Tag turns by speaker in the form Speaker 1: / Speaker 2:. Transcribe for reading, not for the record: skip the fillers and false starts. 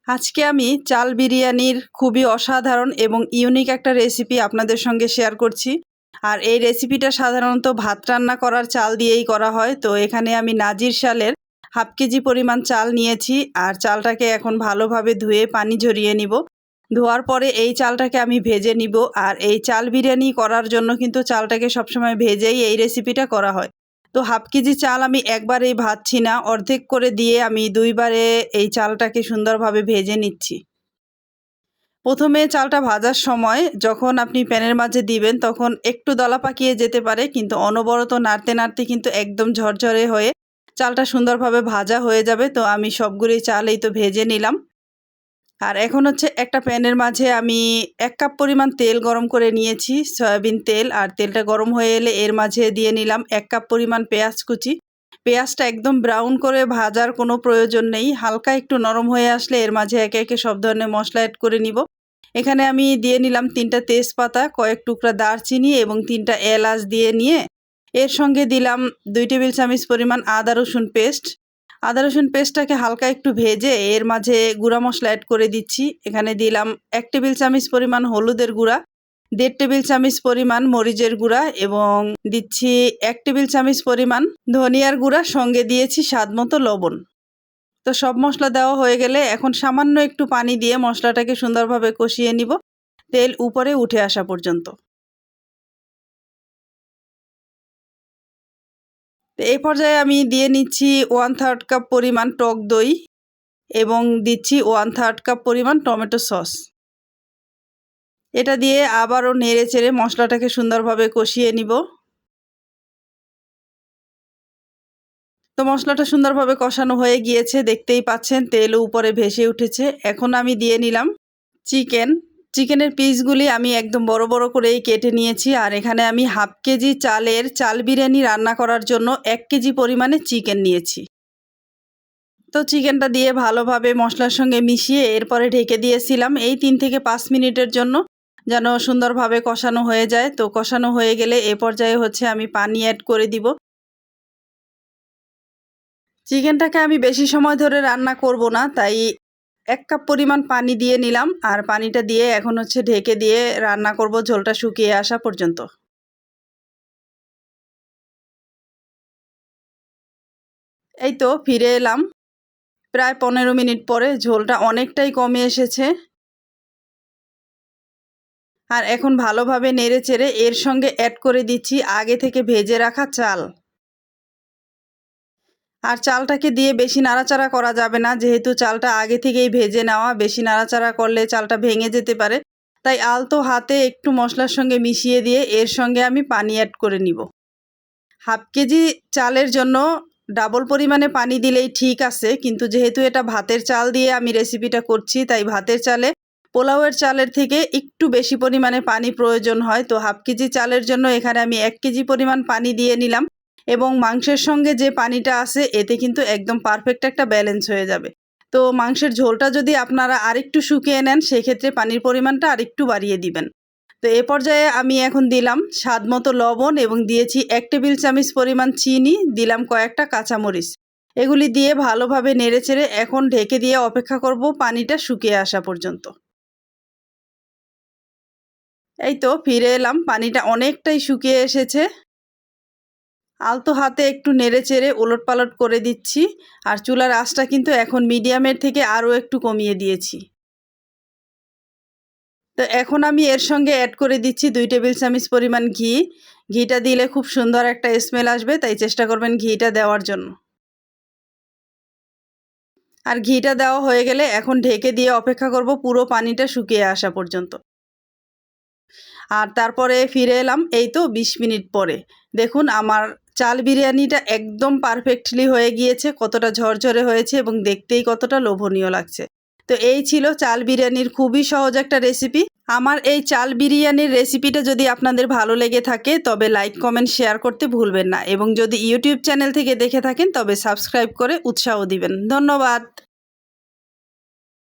Speaker 1: আজকে আমি চাল বিরিয়ানির খুবই অসাধারণ এবং ইউনিক একটা রেসিপি আপনাদের সঙ্গে শেয়ার করছি। আর এই রেসিপিটা সাধারণত ভাত রান্না করার চাল দিয়েই করা হয়। তো এখানে আমি নাজির শালের হাফ কেজি পরিমাণ চাল নিয়েছি। আর চালটাকে এখন ভালোভাবে ধুয়ে পানি ঝরিয়ে নিব। ধোয়ার পরে এই চালটাকে আমি ভেজে নিব। আর এই চাল বিরিয়ানি করার জন্য কিন্তু চালটাকে সবসময় ভেজেই এই রেসিপিটা করা হয়। তো হাফ কেজি চাল আমি একবারেই ভাজছি না, অর্ধেক করে দিয়ে আমি দুইবারে এই চালটাকে সুন্দরভাবে ভেজে নিচ্ছি। প্রথমে চালটা ভাজার সময় যখন আপনি প্যানের মাঝে দিবেন তখন একটু দলা পাকিয়ে যেতে পারে, কিন্তু অনবরত নাড়তে নাড়তে কিন্তু একদম ঝরঝরে হয়ে চালটা সুন্দরভাবে ভাজা হয়ে যাবে। তো আমি সবগুলোই চাল এই তো ভেজে নিলাম। আর এখন হচ্ছে একটা প্যানের মাঝে আমি 1 কাপ পরিমাণ তেল গরম করে নিয়েছি, সয়াবিন তেল। আর তেলটা গরম হয়ে এলে এর মাঝে দিয়ে নিলাম 1 কাপ পরিমাণ পেঁয়াজ কুচি। পেঁয়াজটা একদম ব্রাউন করে ভাজার কোনো প্রয়োজন নেই, হালকা একটু নরম হয়ে আসলে এর মাঝে একে একে সব ধরনের মশলা অ্যাড করে নিব। এখানে আমি দিয়ে নিলাম 3টা তেজপাতা, কয়েক টুকরা দারচিনি এবং 3টা এলাচ দিয়ে নিয়ে এর সঙ্গে দিলাম 2 টেবিল চামচ পরিমাণ আদা রসুন পেস্ট। আদা রসুন পেস্টটাকে হালকা একটু ভেজে এর মাঝে গুঁড়া মশলা অ্যাড করে দিচ্ছি। এখানে দিলাম 1 টেবিল চামচ পরিমাণ হলুদের গুঁড়া, 1.5 টেবিল চামচ পরিমাণ মরিচের গুঁড়া এবং দিচ্ছি 1 টেবিল চামচ পরিমাণ ধনিয়ার গুঁড়া, সঙ্গে দিয়েছি স্বাদমতো লবণ। তো সব মশলা দেওয়া হয়ে গেলে এখন সামান্য একটু পানি দিয়ে মশলাটাকে সুন্দরভাবে কষিয়ে নিব, তেল উপরে উঠে আসা পর্যন্ত। তো এই পর্যায়ে আমি দিয়ে নিচ্ছি 1/3 কাপ পরিমাণ টক দই এবং দিচ্ছি 1/3 কাপ পরিমাণ টমেটো সস। এটা দিয়ে আবারও নেড়ে চেড়ে মশলাটাকে সুন্দরভাবে কষিয়ে নিব। তো মশলাটা সুন্দরভাবে কষানো হয়ে গিয়েছে, দেখতেই পাচ্ছেন তেলও উপরে ভেসে উঠেছে। এখন আমি দিয়ে নিলাম চিকেনের পিসগুলি আমি একদম বড় বড় করেই কেটে নিয়েছি। আর এখানে আমি হাফ কেজি চালের চাল বিরিয়ানি রান্না করার জন্য 1 কেজি পরিমাণে চিকেন নিয়েছি। তো চিকেনটা দিয়ে ভালোভাবে মশলার সঙ্গে মিশিয়ে এরপরে ঢেকে দিয়েছিলাম এই 3 থেকে 5 মিনিটের জন্য, যেন সুন্দরভাবে কষানো হয়ে যায়। তো কষানো হয়ে গেলে এ পর্যায়ে হচ্ছে আমি পানি অ্যাড করে দিব। চিকেনটাকে আমি বেশি সময় ধরে রান্না করব না, তাই 1 কাপ পরিমাণ পানি দিয়ে নিলাম। আর পানিটা দিয়ে এখন হচ্ছে ঢেকে দিয়ে রান্না করব ঝোলটা শুকিয়ে আসা পর্যন্ত। এই তো ফিরে এলাম প্রায় 15 মিনিট পরে। ঝোলটা অনেকটাই কমে এসেছে। আর এখন ভালোভাবে নেড়ে চেড়ে এর সঙ্গে অ্যাড করে দিচ্ছি আগে থেকে ভেজে রাখা চাল। আর চালটাকে দিয়ে বেশি নাড়াচাড়া করা যাবে না, যেহেতু চালটা আগে থেকেই ভেজে নেওয়া। বেশি নাড়াচাড়া করলে চালটা ভেঙে যেতে পারে। তাই আলতো হাতে একটু মশলার সঙ্গে মিশিয়ে দিয়ে এর সঙ্গে আমি পানি অ্যাড করে নিব। হাফ কেজি চালের জন্য ডাবল পরিমাণে পানি দিলেই ঠিক আছে, কিন্তু যেহেতু এটা ভাতের চাল দিয়ে আমি রেসিপিটা করছি, তাই ভাতের চালে পোলাওয়ের চালের থেকে একটু বেশি পরিমাণে পানি প্রয়োজন হয়। তো হাফ কেজি চালের জন্য এখানে আমি 1 কেজি পরিমাণ পানি দিয়ে নিলাম এবং মাংসের সঙ্গে যে পানিটা আছে এতে কিন্তু একদম পারফেক্ট একটা ব্যালেন্স হয়ে যাবে। তো মাংসের ঝোলটা যদি আপনারা আরেকটু শুকিয়ে নেন সেক্ষেত্রে পানির পরিমাণটা আরেকটু বাড়িয়ে দিবেন। তো এ পর্যায়ে আমি এখন দিলাম স্বাদমতো লবণ এবং দিয়েছি 1 টেবিল চামচ পরিমাণ চিনি, দিলাম কয়েকটা কাঁচামরিচ। এগুলি দিয়ে ভালোভাবে নেড়েচেড়ে এখন ঢেকে দিয়ে অপেক্ষা করব পানিটা শুকিয়ে আসা পর্যন্ত। এই তো ফিরে এলাম, পানিটা অনেকটাই শুকিয়ে এসেছে। আলতো হাতে একটু নেড়েচেড়ে ওলটপালট করে দিচ্ছি। আর চুলার আঁচটা কিন্তু এখন মিডিয়ামের থেকে আরও একটু কমিয়ে দিয়েছি। তো এখন আমি এর সঙ্গে অ্যাড করে দিচ্ছি 2 টেবিল চামচ পরিমাণ ঘি। ঘিটা দিলে খুব সুন্দর একটা স্মেল আসবে, তাই চেষ্টা করবেন ঘিটা দেওয়ার জন্য। আর ঘিটা দেওয়া হয়ে গেলে এখন ঢেকে দিয়ে অপেক্ষা করব পুরো পানিটা শুকিয়ে আসা পর্যন্ত। আর তারপরে ফিরে এলাম এই তো 20 মিনিট পরে। দেখুন আমার চাল বিরিয়ানিটা একদম পারফেক্টলি হয়ে গিয়েছে, কতটা ঝরঝরে হয়েছে এবং দেখতেই কতটা লোভনীয় লাগছে। তো এই ছিল চাল বিরিয়ানির খুবই সহজ একটা রেসিপি। আমার এই চাল বিরিয়ানির রেসিপিটা যদি আপনাদের ভালো লেগে থাকে তবে লাইক কমেন্ট শেয়ার করতে ভুলবেন না, এবং যদি ইউটিউব চ্যানেল থেকে দেখে থাকেন তবে সাবস্ক্রাইব করে উৎসাহ দিবেন। ধন্যবাদ।